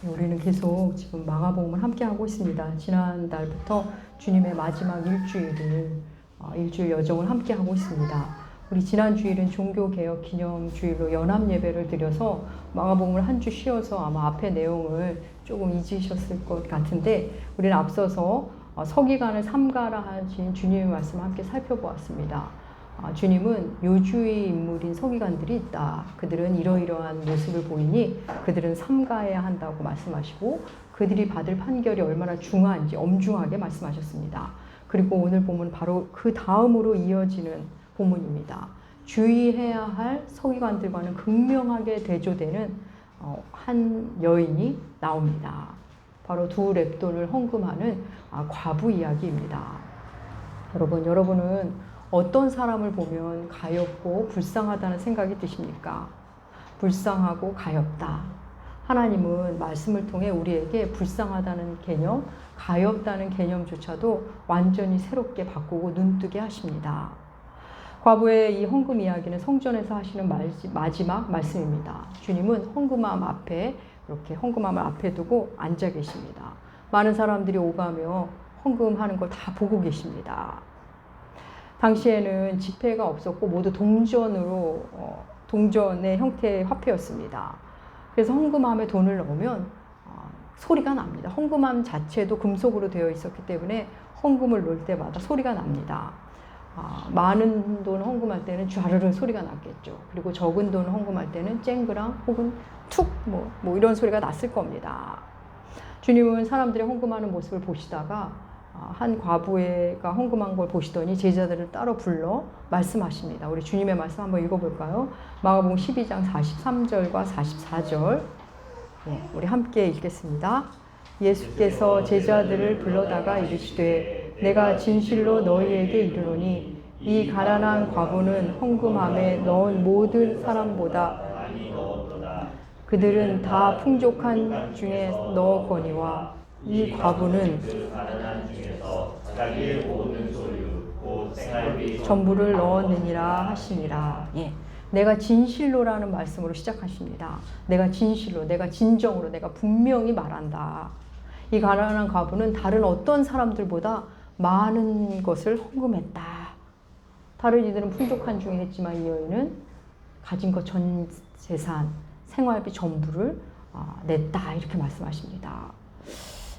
우리는 계속 지금 마가복음을 함께 하고 있습니다. 지난달부터 주님의 마지막 일주일 여정을 함께 하고 있습니다. 우리 지난 주일은 종교개혁 기념주일로 연합예배를 드려서 마가복음을 한 주 쉬어서 아마 앞에 내용을 조금 잊으셨을 것 같은데, 우리는 앞서서 서기관을 삼가라 하신 주님의 말씀을 함께 살펴보았습니다. 주님은 요주의 인물인 서기관들이 있다. 그들은 이러이러한 모습을 보이니 그들은 삼가해야 한다고 말씀하시고, 그들이 받을 판결이 얼마나 중한지 엄중하게 말씀하셨습니다. 그리고 오늘 보면 바로 그 다음으로 이어지는 본문입니다. 주의해야 할 서기관들과는 극명하게 대조되는 한 여인이 나옵니다. 바로 두 렙돈을 헌금하는 과부 이야기입니다. 여러분은 어떤 사람을 보면 가엾고 불쌍하다는 생각이 드십니까? 불쌍하고 가엾다. 하나님은 말씀을 통해 우리에게 불쌍하다는 개념, 가엾다는 개념조차도 완전히 새롭게 바꾸고 눈뜨게 하십니다. 과부의 이 헌금 이야기는 성전에서 하시는 마지막 말씀입니다. 주님은 헌금함 앞에, 이렇게 헌금함을 앞에 두고 앉아 계십니다. 많은 사람들이 오가며 헌금하는 걸 다 보고 계십니다. 당시에는 지폐가 없었고 모두 동전의 형태의 화폐였습니다. 그래서 헌금함에 돈을 넣으면 소리가 납니다. 헌금함 자체도 금속으로 되어 있었기 때문에 헌금을 넣을 때마다 소리가 납니다. 많은 돈 헌금할 때는 쥐르르 소리가 났겠죠. 그리고 적은 돈 헌금할 때는 쨍그랑 혹은 툭 뭐 이런 소리가 났을 겁니다. 주님은 사람들이 헌금하는 모습을 보시다가 한 과부가 헌금한 걸 보시더니 제자들을 따로 불러 말씀하십니다. 우리 주님의 말씀 한번 읽어볼까요? 마가복음 12장 43절과 44절. 우리 함께 읽겠습니다. 예수께서 제자들을 불러다가 이르시되 내가 진실로 너희에게 이르노니 이 가난한 과부는 헌금함에 넣은 모든 사람보다 그들은 다 풍족한 중에 넣었거니와 이 과부는 전부를 넣었느니라 하시니라. 내가 진실로라는 말씀으로 시작하십니다. 내가 진실로, 내가 진정으로, 내가 분명히 말한다. 이 가난한 과부는 다른 어떤 사람들보다 많은 것을 헌금했다. 다른 이들은 풍족한 중에 했지만 이 여인은 가진 것 전 재산, 생활비 전부를 냈다. 이렇게 말씀하십니다.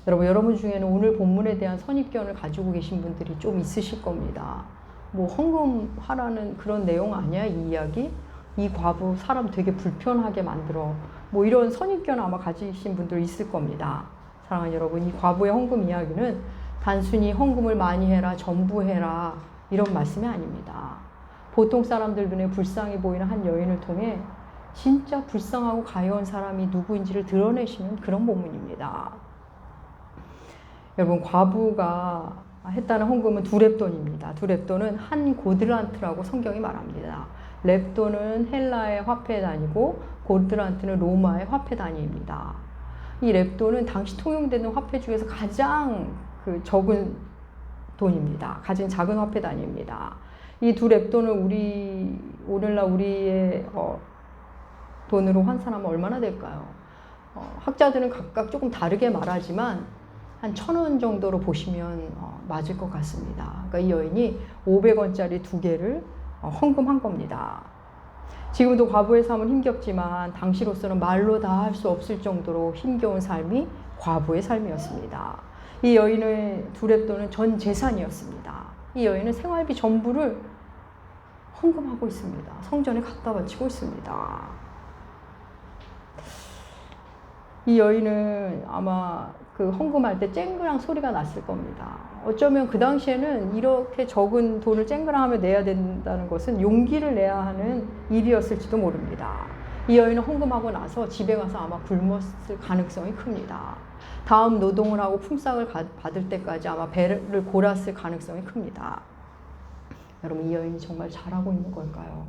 여러분 중에는 오늘 본문에 대한 선입견을 가지고 계신 분들이 좀 있으실 겁니다. 뭐 헌금하라는 그런 내용 아니야 이 이야기? 이 과부 사람 되게 불편하게 만들어. 뭐 이런 선입견 아마 가지신 분들 있을 겁니다. 사랑하는 여러분, 이 과부의 헌금 이야기는 단순히 헌금을 많이 해라, 전부 해라 이런 말씀이 아닙니다. 보통 사람들 눈에 불쌍해 보이는 한 여인을 통해 진짜 불쌍하고 가여운 사람이 누구인지를 드러내시는 그런 본문입니다. 여러분, 과부가 했다는 헌금은 두 렙돈입니다. 두 렙돈은 한 고드란트라고 성경이 말합니다. 렙돈은 헬라의 화폐 단위고 고드란트는 로마의 화폐 단위입니다. 이 렙돈은 당시 통용되는 화폐 중에서 가장 적은 돈입니다. 가장 작은 화폐 단위입니다. 이 두 렙돈을 오늘날 우리의 돈으로 환산하면 얼마나 될까요? 학자들은 각각 조금 다르게 말하지만 한 1,000원 정도로 보시면 맞을 것 같습니다. 그러니까 이 여인이 500원짜리 2개를 헌금한 겁니다. 지금도 과부의 삶은 힘겹지만 당시로서는 말로 다 할 수 없을 정도로 힘겨운 삶이 과부의 삶이었습니다. 이 여인의 두 렙돈은 전 재산이었습니다. 이 여인은 생활비 전부를 헌금하고 있습니다. 성전에 갖다 바치고 있습니다. 이 여인은 아마 그 헌금할 때 쨍그랑 소리가 났을 겁니다. 어쩌면 그 당시에는 이렇게 적은 돈을 쨍그랑 하며 내야 된다는 것은 용기를 내야 하는 일이었을지도 모릅니다. 이 여인은 헌금하고 나서 집에 가서 아마 굶었을 가능성이 큽니다. 다음 노동을 하고 품삯을 받을 때까지 아마 배를 골았을 가능성이 큽니다. 여러분, 이 여인이 정말 잘하고 있는 걸까요?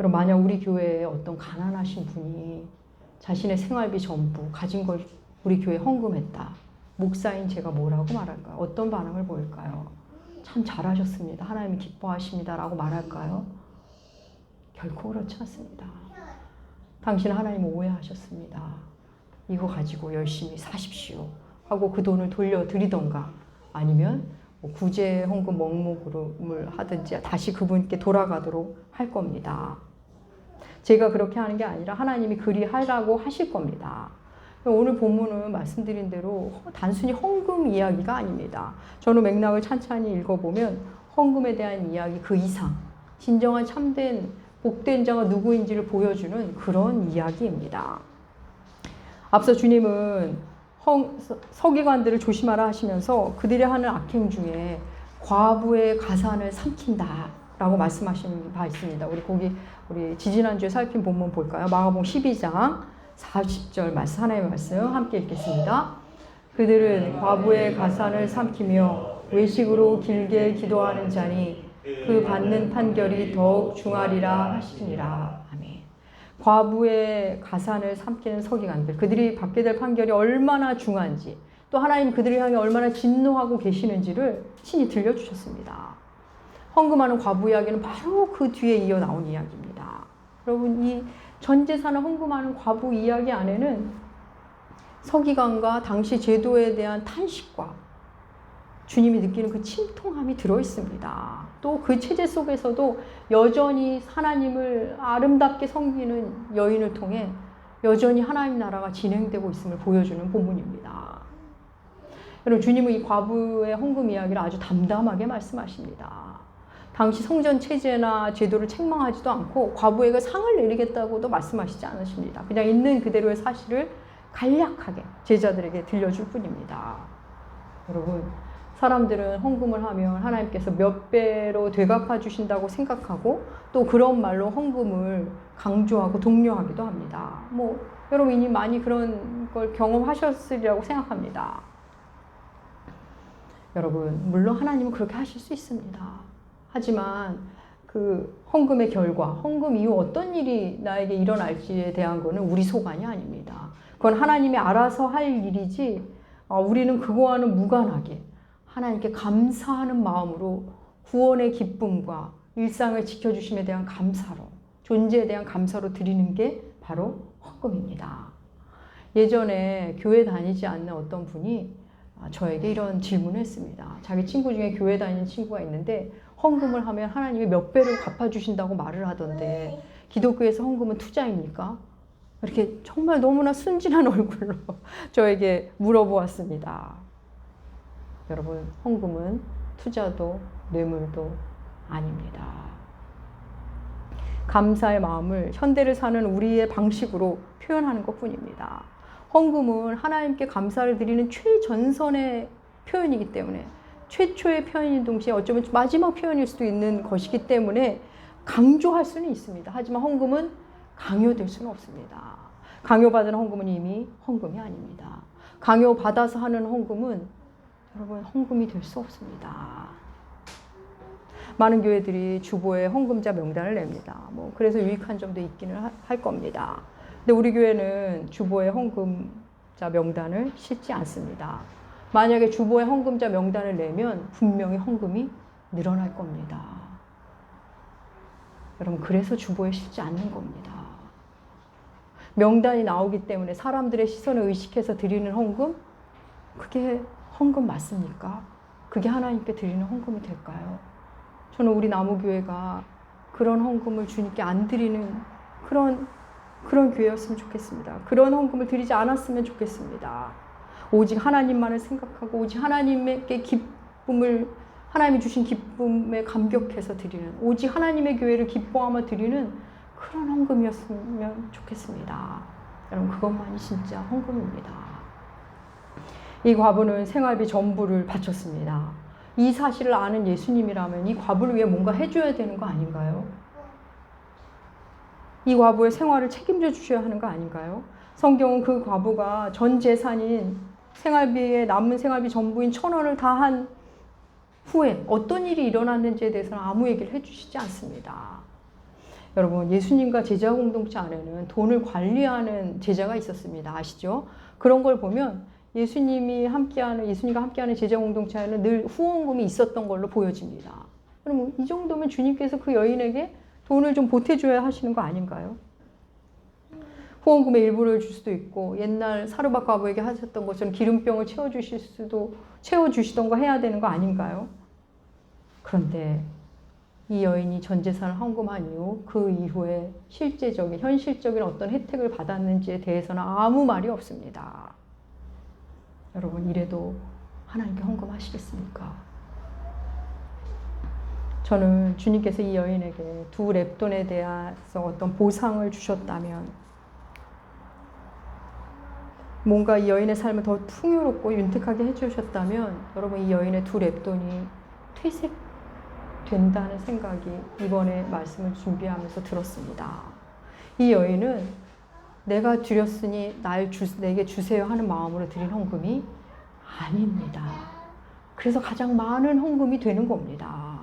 여러분, 만약 우리 교회에 어떤 가난하신 분이 자신의 생활비 전부 가진 걸 우리 교회에 헌금했다. 목사인 제가 뭐라고 말할까요? 어떤 반응을 보일까요? 참 잘하셨습니다. 하나님이 기뻐하십니다. 라고 말할까요? 결코 그렇지 않습니다. 당신 하나님을 오해하셨습니다. 이거 가지고 열심히 사십시오 하고 그 돈을 돌려드리던가 아니면 뭐 구제 헌금 먹물을 하든지 다시 그분께 돌아가도록 할 겁니다. 제가 그렇게 하는 게 아니라 하나님이 그리하라고 하실 겁니다. 오늘 본문은 말씀드린 대로 단순히 헌금 이야기가 아닙니다. 저는 맥락을 찬찬히 읽어보면 헌금에 대한 이야기 그 이상 진정한 참된 복된 자가 누구인지를 보여주는 그런 이야기입니다. 앞서 주님은 서기관들을 조심하라 하시면서 그들이 하는 악행 중에 과부의 가산을 삼킨다 라고 말씀하신 바 있습니다. 우리 지지난주에 살핀 본문 볼까요? 마가복음 12장 40절 말씀, 하나님의 말씀 함께 읽겠습니다. 그들은 과부의 가산을 삼키며 외식으로 길게 기도하는 자니 그 받는 판결이 더욱 중하리라 하시니라. 아멘. 과부의 가산을 삼키는 서기관들, 그들이 받게 될 판결이 얼마나 중한지, 또 하나님 그들을 향해 얼마나 진노하고 계시는지를 친히 들려주셨습니다. 헌금하는 과부 이야기는 바로 그 뒤에 이어 나온 이야기입니다. 여러분, 이 전 재산을 헌금하는 과부 이야기 안에는 서기관과 당시 제도에 대한 탄식과 주님이 느끼는 그 침통함이 들어있습니다. 또 그 체제 속에서도 여전히 하나님을 아름답게 섬기는 여인을 통해 여전히 하나님 나라가 진행되고 있음을 보여주는 본문입니다. 여러분, 주님은 이 과부의 헌금 이야기를 아주 담담하게 말씀하십니다. 당시 성전 체제나 제도를 책망하지도 않고 과부에게 상을 내리겠다고도 말씀하시지 않으십니다. 그냥 있는 그대로의 사실을 간략하게 제자들에게 들려줄 뿐입니다. 여러분, 사람들은 헌금을 하면 하나님께서 몇 배로 되갚아 주신다고 생각하고 또 그런 말로 헌금을 강조하고 독려하기도 합니다. 여러분 이미 많이 그런 걸 경험하셨으리라고 생각합니다. 여러분, 물론 하나님은 그렇게 하실 수 있습니다. 하지만 그 헌금의 결과, 헌금 이후 어떤 일이 나에게 일어날지에 대한 거는 우리 소관이 아닙니다. 그건 하나님이 알아서 할 일이지 우리는 그거와는 무관하게 하나님께 감사하는 마음으로 구원의 기쁨과 일상을 지켜주심에 대한 감사로, 존재에 대한 감사로 드리는 게 바로 헌금입니다. 예전에 교회 다니지 않는 어떤 분이 저에게 이런 질문을 했습니다. 자기 친구 중에 교회 다니는 친구가 있는데 헌금을 하면 하나님이 몇 배를 갚아주신다고 말을 하던데 기독교에서 헌금은 투자입니까? 이렇게 정말 너무나 순진한 얼굴로 저에게 물어보았습니다. 여러분, 헌금은 투자도 뇌물도 아닙니다. 감사의 마음을 현대를 사는 우리의 방식으로 표현하는 것뿐입니다. 헌금은 하나님께 감사를 드리는 최전선의 표현이기 때문에 최초의 표현인 동시에 어쩌면 마지막 표현일 수도 있는 것이기 때문에 강조할 수는 있습니다. 하지만 헌금은 강요될 수는 없습니다. 강요받은 헌금은 이미 헌금이 아닙니다. 강요받아서 하는 헌금은 여러분 헌금이 될 수 없습니다. 많은 교회들이 주보에 헌금자 명단을 냅니다. 그래서 유익한 점도 있기는 할 겁니다. 근데 우리 교회는 주보에 헌금자 명단을 싣지 않습니다. 만약에 주보에 헌금자 명단을 내면 분명히 헌금이 늘어날 겁니다. 여러분, 그래서 주보에 싣지 않는 겁니다. 명단이 나오기 때문에 사람들의 시선을 의식해서 드리는 헌금, 그게 헌금 맞습니까? 그게 하나님께 드리는 헌금이 될까요? 저는 우리 나무교회가 그런 헌금을 주님께 안 드리는 그런 교회였으면 좋겠습니다. 그런 헌금을 드리지 않았으면 좋겠습니다. 오직 하나님만을 생각하고 오직 하나님께 하나님이 주신 기쁨에 감격해서 드리는, 오직 하나님의 교회를 기뻐하며 드리는 그런 헌금이었으면 좋겠습니다. 여러분, 그것만이 진짜 헌금입니다. 이 과부는 생활비 전부를 바쳤습니다. 이 사실을 아는 예수님이라면 이 과부를 위해 뭔가 해줘야 되는 거 아닌가요? 이 과부의 생활을 책임져 주셔야 하는 거 아닌가요? 성경은 그 과부가 전 재산인 남은 생활비 전부인 1,000원을 다 한 후에 어떤 일이 일어났는지에 대해서는 아무 얘기를 해주시지 않습니다. 여러분, 예수님과 제자 공동체 안에는 돈을 관리하는 제자가 있었습니다. 아시죠? 그런 걸 보면 예수님과 함께하는 제자 공동체에는 늘 후원금이 있었던 걸로 보여집니다. 그럼 이 정도면 주님께서 그 여인에게 돈을 좀 보태줘야 하시는 거 아닌가요? 후원금의 일부를 줄 수도 있고 옛날 사르밧 과부에게 하셨던 것처럼 기름병을 채워주시던 거 해야 되는 거 아닌가요? 그런데 이 여인이 전 재산을 헌금한 이후 그 이후에 실제적인 현실적인 어떤 혜택을 받았는지에 대해서는 아무 말이 없습니다. 여러분 이래도 하나님께 헌금하시겠습니까? 저는 주님께서 이 여인에게 두 렙돈에 대해서 어떤 보상을 주셨다면 뭔가 이 여인의 삶을 더 풍요롭고 윤택하게 해주셨다면 여러분 이 여인의 두 렙돈이 퇴색된다는 생각이 이번에 말씀을 준비하면서 들었습니다. 이 여인은 내가 드렸으니 내게 주세요 하는 마음으로 드린 헌금이 아닙니다. 그래서 가장 많은 헌금이 되는 겁니다.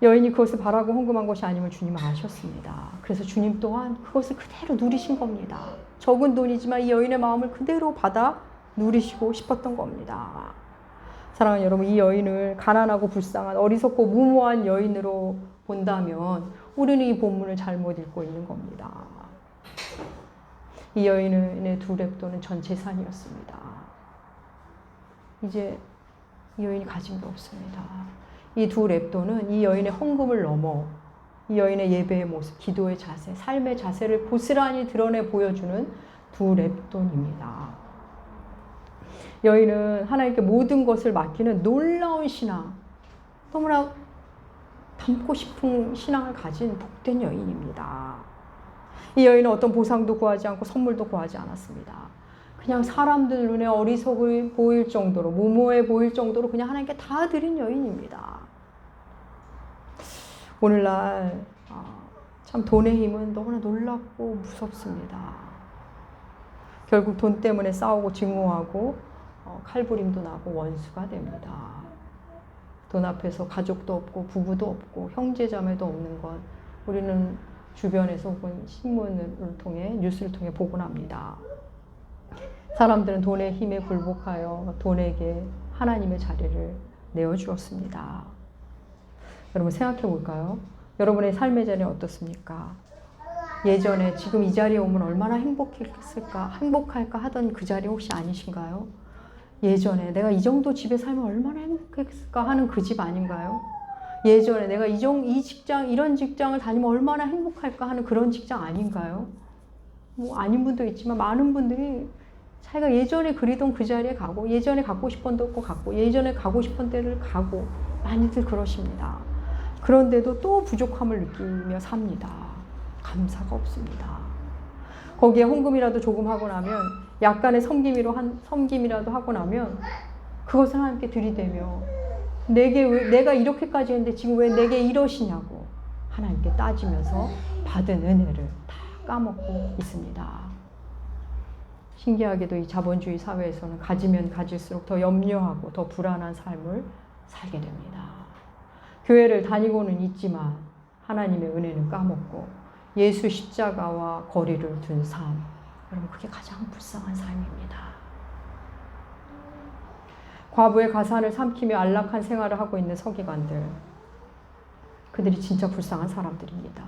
여인이 그것을 바라고 헌금한 것이 아님을 주님은 아셨습니다. 그래서 주님 또한 그것을 그대로 누리신 겁니다. 적은 돈이지만 이 여인의 마음을 그대로 받아 누리시고 싶었던 겁니다. 사랑하는 여러분, 이 여인을 가난하고 불쌍한 어리석고 무모한 여인으로 본다면 우리는 이 본문을 잘못 읽고 있는 겁니다. 이 여인의 두 렙돈은 전 재산이었습니다. 이제 이 여인이 가진 게 없습니다. 이 두 렙돈은 이 여인의 헌금을 넘어 이 여인의 예배의 모습, 기도의 자세, 삶의 자세를 고스란히 드러내 보여주는 두 렙돈입니다. 여인은 하나님께 모든 것을 맡기는 놀라운 신앙, 너무나 닮고 싶은 신앙을 가진 복된 여인입니다. 이 여인은 어떤 보상도 구하지 않고 선물도 구하지 않았습니다. 그냥 사람들 눈에 어리석어 보일 정도로, 무모해 보일 정도로 그냥 하나님께 다 드린 여인입니다. 오늘날 참 돈의 힘은 너무나 놀랍고 무섭습니다. 결국 돈 때문에 싸우고 증오하고 칼부림도 나고 원수가 됩니다. 돈 앞에서 가족도 없고 부부도 없고 형제자매도 없는 것 우리는 주변에서 혹은 신문을 통해 뉴스를 통해 보곤 합니다. 사람들은 돈의 힘에 굴복하여 돈에게 하나님의 자리를 내어주었습니다. 여러분 생각해 볼까요? 여러분의 삶의 자리는 어떻습니까? 예전에 지금 이 자리에 오면 얼마나 행복할까 하던 그 자리 혹시 아니신가요? 예전에 내가 이 정도 집에 살면 얼마나 행복했을까 하는 그 집 아닌가요? 예전에 내가 이 직장, 이런 직장을 다니면 얼마나 행복할까 하는 그런 직장 아닌가요? 뭐 아닌 분도 있지만 많은 분들이 자기가 예전에 그리던 그 자리에 가고 예전에 갖고 싶은 데도 갖고 예전에 가고 싶은 데를 가고 많이들 그러십니다. 그런데도 또 부족함을 느끼며 삽니다. 감사가 없습니다. 거기에 헌금이라도 조금 하고 나면 약간의 섬김이라도 하고 나면 그것을 하나님께 들이대며 내가 이렇게까지 했는데 지금 왜 내게 이러시냐고 하나님께 따지면서 받은 은혜를 다 까먹고 있습니다. 신기하게도 이 자본주의 사회에서는 가지면 가질수록 더 염려하고 더 불안한 삶을 살게 됩니다. 교회를 다니고는 있지만 하나님의 은혜는 까먹고 예수 십자가와 거리를 둔 삶, 여러분 그게 가장 불쌍한 삶입니다. 과부의 가산을 삼키며 안락한 생활을 하고 있는 서기관들, 그들이 진짜 불쌍한 사람들입니다.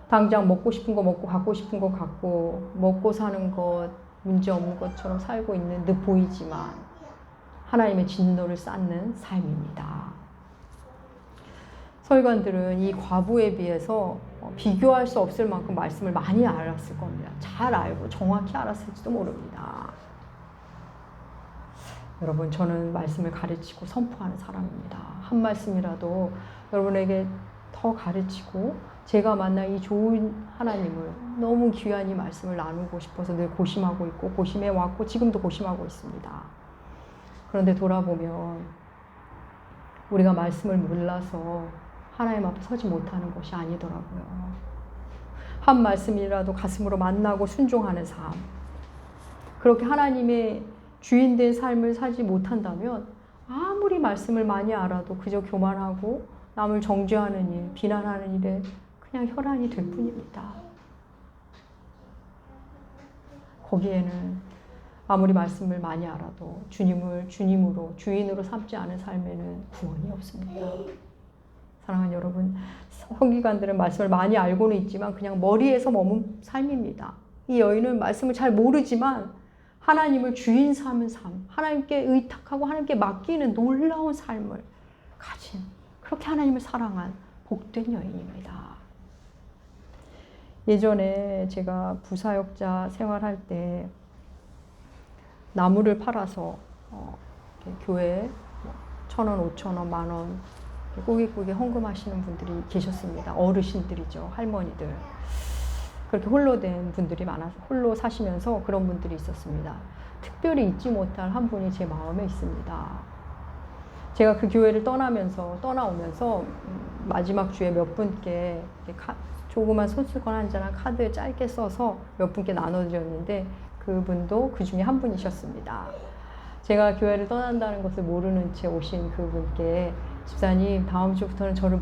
당장 먹고 싶은 거 먹고 갖고 싶은 거 갖고 먹고 사는 것 문제 없는 것처럼 살고 있는 듯 보이지만 하나님의 진노를 쌓는 삶입니다. 서기관들은 이 과부에 비해서 비교할 수 없을 만큼 말씀을 많이 알았을 겁니다. 잘 알고 정확히 알았을지도 모릅니다. 여러분, 저는 말씀을 가르치고 선포하는 사람입니다. 한 말씀이라도 여러분에게 더 가르치고 제가 만난 이 좋은 하나님을 너무 귀한 이 말씀을 나누고 싶어서 늘 고심하고 있고 고심해 왔고 지금도 고심하고 있습니다. 그런데 돌아보면 우리가 말씀을 몰라서 하나님 앞에 서지 못하는 것이 아니더라고요. 한 말씀이라도 가슴으로 만나고 순종하는 삶, 그렇게 하나님의 주인된 삶을 살지 못한다면 아무리 말씀을 많이 알아도 그저 교만하고 남을 정죄하는 일, 비난하는 일에 그냥 혈안이 될 뿐입니다. 거기에는 아무리 말씀을 많이 알아도 주님을 주님으로 주인으로 삼지 않은 삶에는 구원이 없습니다. 사랑하는 여러분, 서기관들은 말씀을 많이 알고는 있지만 그냥 머리에서 머문 삶입니다. 이 여인은 말씀을 잘 모르지만 하나님을 주인 삼은 삶, 하나님께 의탁하고 하나님께 맡기는 놀라운 삶을 가진, 그렇게 하나님을 사랑한 복된 여인입니다. 예전에 제가 부사역자 생활할 때 나무를 팔아서 교회에 1,000원, 5,000원, 10,000원 꾸깃꾸깃 헌금하시는 분들이 계셨습니다. 어르신들이죠. 할머니들. 그렇게 홀로 된 분들이 많아서 홀로 사시면서 그런 분들이 있었습니다. 특별히 잊지 못할 한 분이 제 마음에 있습니다. 제가 그 교회를 떠나오면서 마지막 주에 몇 분께 조그만 손수건 한 잔한 카드 짧게 써서 몇 분께 나눠드렸는데 그분도 그 중에 한 분이셨습니다. 제가 교회를 떠난다는 것을 모르는 채 오신 그분께 집사님, 다음 주부터는 저를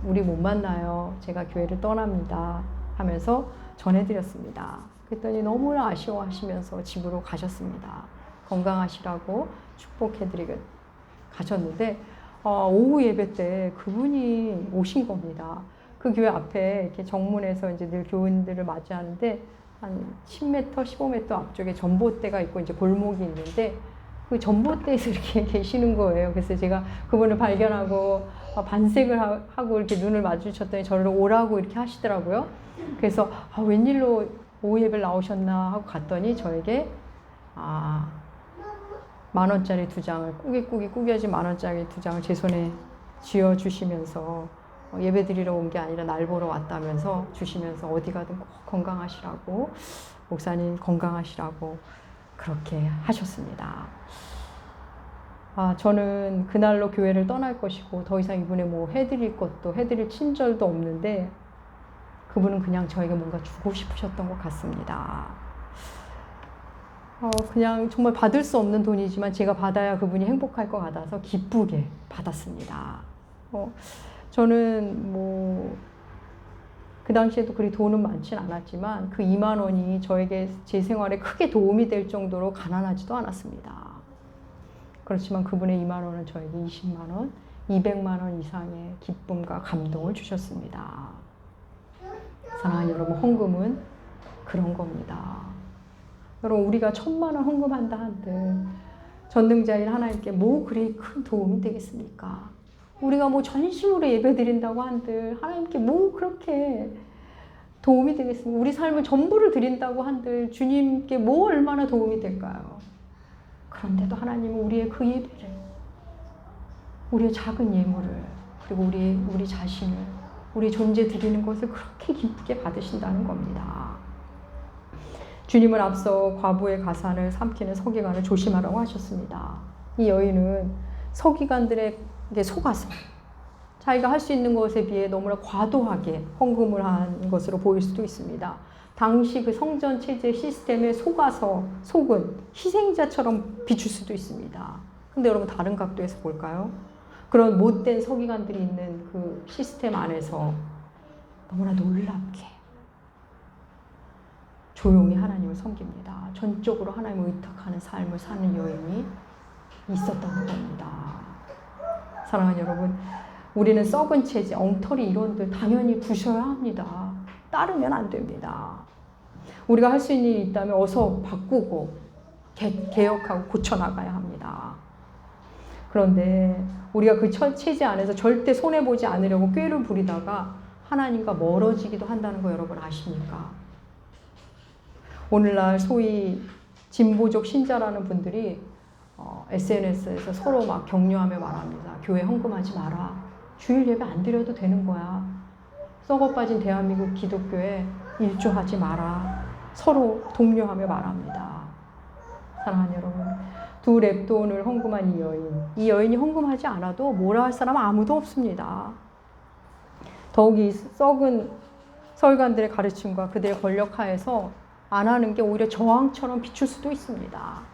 우리 못 만나요. 제가 교회를 떠납니다. 하면서 전해드렸습니다. 그랬더니 너무나 아쉬워하시면서 집으로 가셨습니다. 건강하시라고 축복해드리고 가셨는데 오후 예배 때 그분이 오신 겁니다. 그 교회 앞에 이렇게 정문에서 이제 늘 교인들을 맞이하는데 한 10m, 15m 앞쪽에 전봇대가 있고 이제 골목이 있는데 그 전봇대에서 이렇게 계시는 거예요. 그래서 제가 그분을 발견하고 반색을 하고 이렇게 눈을 마주쳤더니 저를 오라고 이렇게 하시더라고요. 그래서 웬일로 오후 예배를 나오셨나 하고 갔더니 저에게 10,000원짜리 2장을 꾸깃꾸깃 꾸겨진 10,000원짜리 2장을 제 손에 쥐어주시면서 예배 드리러 온 게 아니라 날 보러 왔다면서 주시면서 어디 가든 꼭 건강하시라고, 목사님 건강하시라고 그렇게 하셨습니다. 저는 그날로 교회를 떠날 것이고 더 이상 이분의 뭐 해드릴 것도 해드릴 친절도 없는데 그분은 그냥 저에게 뭔가 주고 싶으셨던 것 같습니다. 그냥 정말 받을 수 없는 돈이지만 제가 받아야 그분이 행복할 것 같아서 기쁘게 받았습니다. 저는 그 당시에도 그리 돈은 많진 않았지만 그 2만 원이 저에게 제 생활에 크게 도움이 될 정도로 가난하지도 않았습니다. 그렇지만 그분의 2만 원은 저에게 20만 원, 200만 원 이상의 기쁨과 감동을 주셨습니다. 사랑하는 여러분, 헌금은 그런 겁니다. 여러분, 우리가 1,000만 원 헌금한다 한들 전능자인 하나님께 뭐 그리 큰 도움이 되겠습니까? 우리가 뭐 전심으로 예배 드린다고 한들 하나님께 뭐 그렇게 도움이 되겠습니까? 우리 삶을 전부를 드린다고 한들 주님께 뭐 얼마나 도움이 될까요? 그런데도 하나님은 우리의 그 예배를, 우리의 작은 예물을, 그리고 우리 자신을, 우리 존재 드리는 것을 그렇게 기쁘게 받으신다는 겁니다. 주님은 앞서 과부의 가산을 삼키는 서기관을 조심하라고 하셨습니다. 이 여인은 서기관들의 속아서 자기가 할 수 있는 것에 비해 너무나 과도하게 헌금을 한 것으로 보일 수도 있습니다. 당시 그 성전 체제 시스템에 속은 희생자처럼 비출 수도 있습니다. 근데 여러분, 다른 각도에서 볼까요? 그런 못된 서기관들이 있는 그 시스템 안에서 너무나 놀랍게 조용히 하나님을 섬깁니다. 전적으로 하나님을 의탁하는 삶을 사는 여인이 있었다는 겁니다. 사랑하는 여러분, 우리는 썩은 체제, 엉터리 이론들 당연히 부셔야 합니다. 따르면 안 됩니다. 우리가 할 수 있는 일이 있다면 어서 바꾸고 개혁하고 고쳐나가야 합니다. 그런데 우리가 그 체제 안에서 절대 손해보지 않으려고 꾀를 부리다가 하나님과 멀어지기도 한다는 거 여러분 아십니까? 오늘날 소위 진보적 신자라는 분들이 SNS에서 서로 막 격려하며 말합니다. 교회 헌금하지 마라. 주일 예배 안 드려도 되는 거야. 썩어 빠진 대한민국 기독교에 일조하지 마라. 서로 독려하며 말합니다. 사랑하는 여러분, 두 렙돈을 헌금한 이 여인이 헌금하지 않아도 뭐라 할 사람은 아무도 없습니다. 더욱이 썩은 서기관들의 가르침과 그들의 권력 하에서 안 하는 게 오히려 저항처럼 비출 수도 있습니다.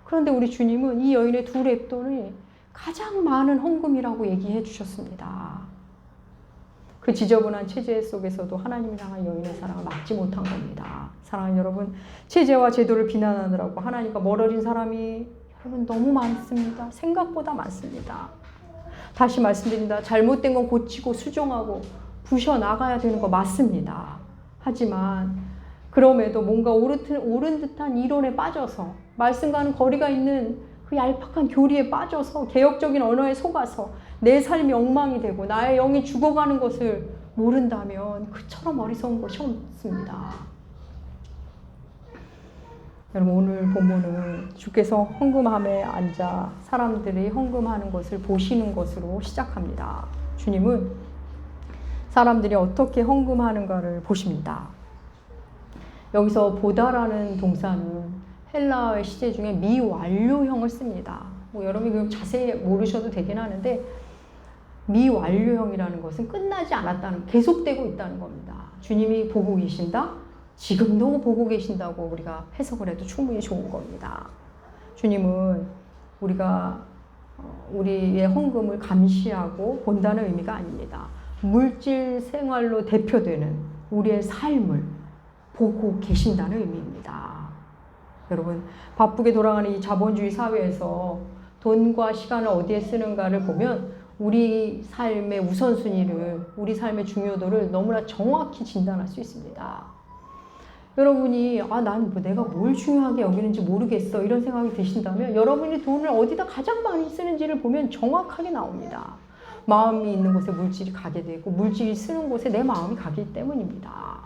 그런데 우리 주님은 이 여인의 두 렙돈이 가장 많은 헌금이라고 얘기해 주셨습니다. 그 지저분한 체제 속에서도 하나님을 향한 여인의 사랑을 막지 못한 겁니다. 사랑하는 여러분, 체제와 제도를 비난하느라고 하나님과 멀어진 사람이 여러분 너무 많습니다. 생각보다 많습니다. 다시 말씀드립니다. 잘못된 건 고치고 수정하고 부셔 나가야 되는 거 맞습니다. 하지만 그럼에도 뭔가 옳은 듯한 이론에 빠져서 말씀과는 거리가 있는 그 얄팍한 교리에 빠져서 개혁적인 언어에 속아서 내 삶이 엉망이 되고 나의 영이 죽어가는 것을 모른다면 그처럼 어리석은 것이 없습니다. 여러분, 오늘 본문은 주께서 헌금함에 앉아 사람들이 헌금하는 것을 보시는 것으로 시작합니다. 주님은 사람들이 어떻게 헌금하는가를 보십니다. 여기서 보다라는 동사는 헬라어의 시제 중에 미완료형을 씁니다. 여러분이 자세히 모르셔도 되긴 하는데 미완료형이라는 것은 끝나지 않았다는, 계속되고 있다는 겁니다. 주님이 보고 계신다? 지금도 보고 계신다고 우리가 해석을 해도 충분히 좋은 겁니다. 주님은 우리의 헌금을 감시하고 본다는 의미가 아닙니다. 물질 생활로 대표되는 우리의 삶을 보고 계신다는 의미입니다. 여러분, 바쁘게 돌아가는 이 자본주의 사회에서 돈과 시간을 어디에 쓰는가를 보면 우리 삶의 우선순위를, 우리 삶의 중요도를 너무나 정확히 진단할 수 있습니다. 여러분이 내가 뭘 중요하게 여기는지 모르겠어 이런 생각이 드신다면 여러분이 돈을 어디다 가장 많이 쓰는지를 보면 정확하게 나옵니다. 마음이 있는 곳에 물질이 가게 되고 물질이 쓰는 곳에 내 마음이 가기 때문입니다.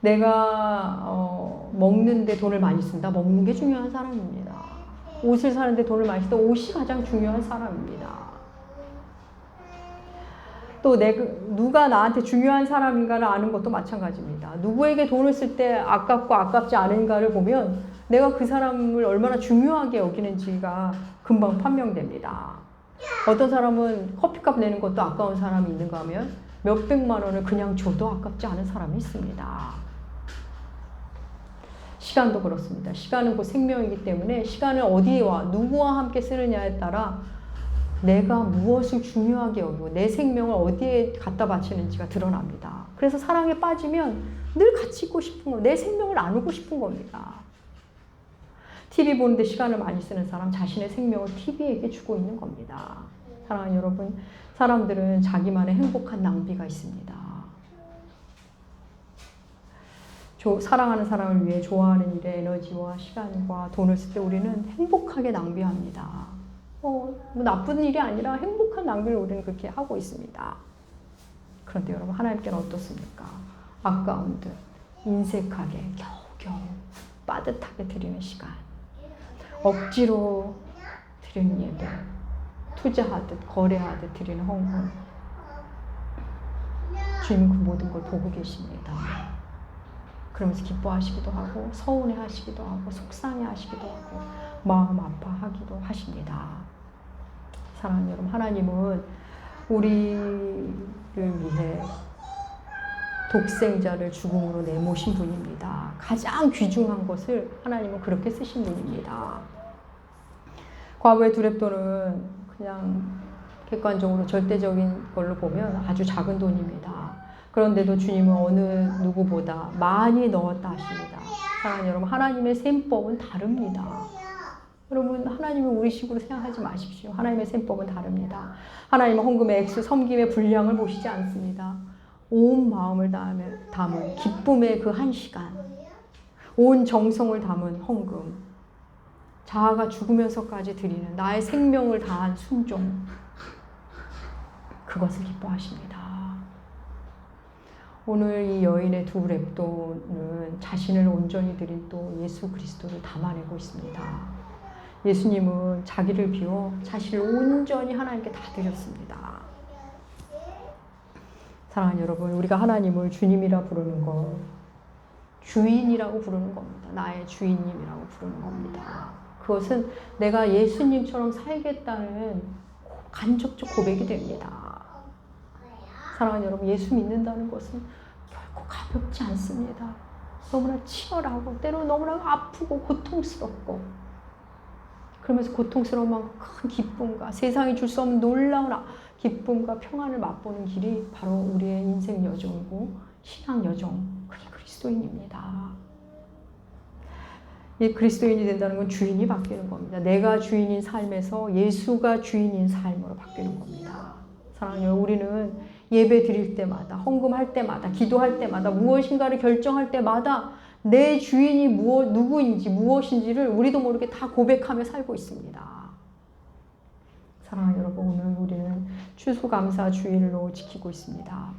내가 먹는데 돈을 많이 쓴다. 먹는 게 중요한 사람입니다. 옷을 사는데 돈을 많이 쓴다. 옷이 가장 중요한 사람입니다. 또 누가 나한테 중요한 사람인가를 아는 것도 마찬가지입니다. 누구에게 돈을 쓸 때 아깝고 아깝지 않은가를 보면 내가 그 사람을 얼마나 중요하게 여기는지가 금방 판명됩니다. 어떤 사람은 커피값 내는 것도 아까운 사람이 있는가 하면 몇백만 원을 그냥 줘도 아깝지 않은 사람이 있습니다. 시간도 그렇습니다. 시간은 곧 생명이기 때문에 시간을 어디와 누구와 함께 쓰느냐에 따라 내가 무엇을 중요하게 여기고 내 생명을 어디에 갖다 바치는지가 드러납니다. 그래서 사랑에 빠지면 늘 같이 있고 싶은 거, 내 생명을 나누고 싶은 겁니다. TV 보는데 시간을 많이 쓰는 사람 자신의 생명을 TV에게 주고 있는 겁니다. 사랑하는 여러분, 사람들은 자기만의 행복한 낭비가 있습니다. 사랑하는 사람을 위해 좋아하는 일에 에너지와 시간과 돈을 쓸 때 우리는 행복하게 낭비합니다. 나쁜 일이 아니라 행복한 낭비를 우리는 그렇게 하고 있습니다. 그런데 여러분, 하나님께는 어떻습니까? 아까운 듯 인색하게 겨우겨우 빠듯하게 드리는 시간, 억지로 드리는 예배, 투자하듯 거래하듯 드리는 헌금, 주님은 그 모든 걸 보고 계십니다. 그러면서 기뻐하시기도 하고 서운해하시기도 하고 속상해하시기도 하고 마음 아파하기도 하십니다. 사랑하는 여러분, 하나님은 우리를 위해 독생자를 죽음으로 내모신 분입니다. 가장 귀중한 것을 하나님은 그렇게 쓰신 분입니다. 과거의 두렙돈은 그냥 객관적으로 절대적인 걸로 보면 아주 작은 돈입니다. 그런데도 주님은 어느 누구보다 많이 넣었다 하십니다. 사랑하는 여러분, 하나님의 셈법은 다릅니다. 여러분, 하나님은 우리식으로 생각하지 마십시오. 하나님의 셈법은 다릅니다. 하나님은 헌금의 액수, 섬김의 분량을 보시지 않습니다. 온 마음을 담은 기쁨의 그 한 시간, 온 정성을 담은 헌금, 자아가 죽으면서까지 드리는 나의 생명을 다한 순종, 그것을 기뻐하십니다. 오늘 이 여인의 두 렙돈은 자신을 온전히 드린 또 예수 그리스도를 담아내고 있습니다. 예수님은 자기를 비워 자신을 온전히 하나님께 다 드렸습니다. 사랑하는 여러분, 우리가 하나님을 주님이라 부르는 것, 주인이라고 부르는 겁니다. 나의 주인님이라고 부르는 겁니다. 그것은 내가 예수님처럼 살겠다는 간접적 고백이 됩니다. 사랑하는 여러분, 예수 믿는다는 것은 결코 가볍지 않습니다. 너무나 치열하고 때로는 너무나 아프고 고통스럽고, 그러면서 고통스러운 만큼 큰 기쁨과 세상이 줄 수 없는 놀라운 기쁨과 평안을 맛보는 길이 바로 우리의 인생 여정이고 신앙 여정, 그게 그리스도인입니다. 이 그리스도인이 된다는 건 주인이 바뀌는 겁니다. 내가 주인인 삶에서 예수가 주인인 삶으로 바뀌는 겁니다. 사랑하는 여러분, 우리는 예배 드릴 때마다, 헌금할 때마다, 기도할 때마다, 무엇인가를 결정할 때마다 내 주인이 누구인지 무엇인지를 우리도 모르게 다 고백하며 살고 있습니다. 사랑하는 여러분, 오늘 우리는 추수감사 주일로 지키고 있습니다.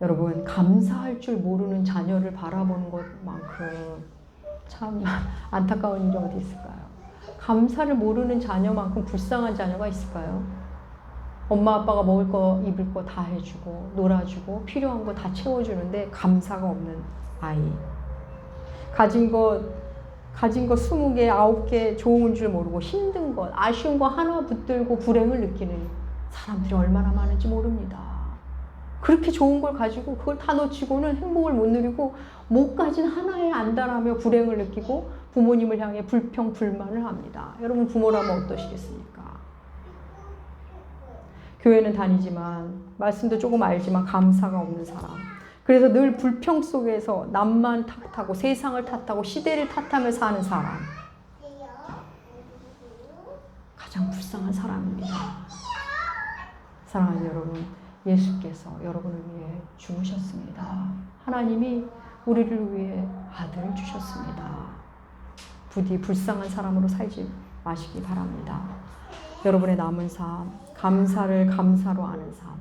여러분, 감사할 줄 모르는 자녀를 바라보는 것만큼 참 안타까운 일이 어디 있을까요? 감사를 모르는 자녀만큼 불쌍한 자녀가 있을까요? 엄마 아빠가 먹을 거 입을 거 다 해주고 놀아주고 필요한 거 다 채워주는데 감사가 없는 아이. 가진 거 20개, 9개 좋은 줄 모르고 힘든 것, 아쉬운 거 하나 붙들고 불행을 느끼는 사람들이 얼마나 많은지 모릅니다. 그렇게 좋은 걸 가지고 그걸 다 놓치고는 행복을 못 누리고 못 가진 하나에 안달하며 불행을 느끼고 부모님을 향해 불평, 불만을 합니다. 여러분, 부모라면 어떠시겠습니까? 교회는 다니지만 말씀도 조금 알지만 감사가 없는 사람. 그래서 늘 불평 속에서 남만 탓하고 세상을 탓하고 시대를 탓하며 사는 사람. 가장 불쌍한 사람입니다. 사랑하는 여러분, 예수께서 여러분을 위해 죽으셨습니다. 하나님이 우리를 위해 아들을 주셨습니다. 부디 불쌍한 사람으로 살지 마시기 바랍니다. 여러분의 남은 삶, 감사를 감사로 하는 삶.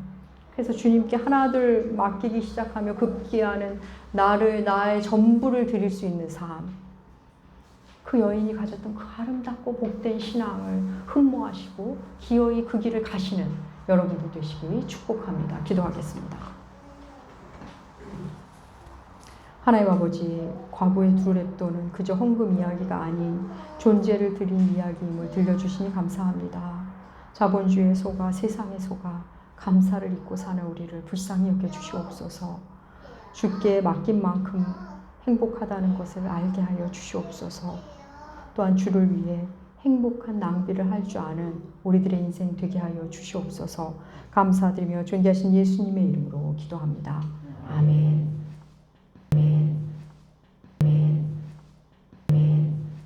그래서 주님께 하나둘 맡기기 시작하며 급기야는 나의 전부를 드릴 수 있는 삶. 그 여인이 가졌던 그 아름답고 복된 신앙을 흠모하시고 기어이 그 길을 가시는 여러분들 되시기 축복합니다. 기도하겠습니다. 하나님 아버지, 과부의 두 랩돈은 그저 헌금 이야기가 아닌 존재를 드린 이야기임을 들려주시니 감사합니다. 자본주의에 속아 세상에 속아 감사를 잊고 사는 우리를 불쌍히 여겨주시옵소서. 주께 맡긴 만큼 행복하다는 것을 알게 하여 주시옵소서. 또한 주를 위해 행복한 낭비를 할 줄 아는 우리들의 인생 되게 하여 주시옵소서. 감사드리며 존귀하신 예수님의 이름으로 기도합니다.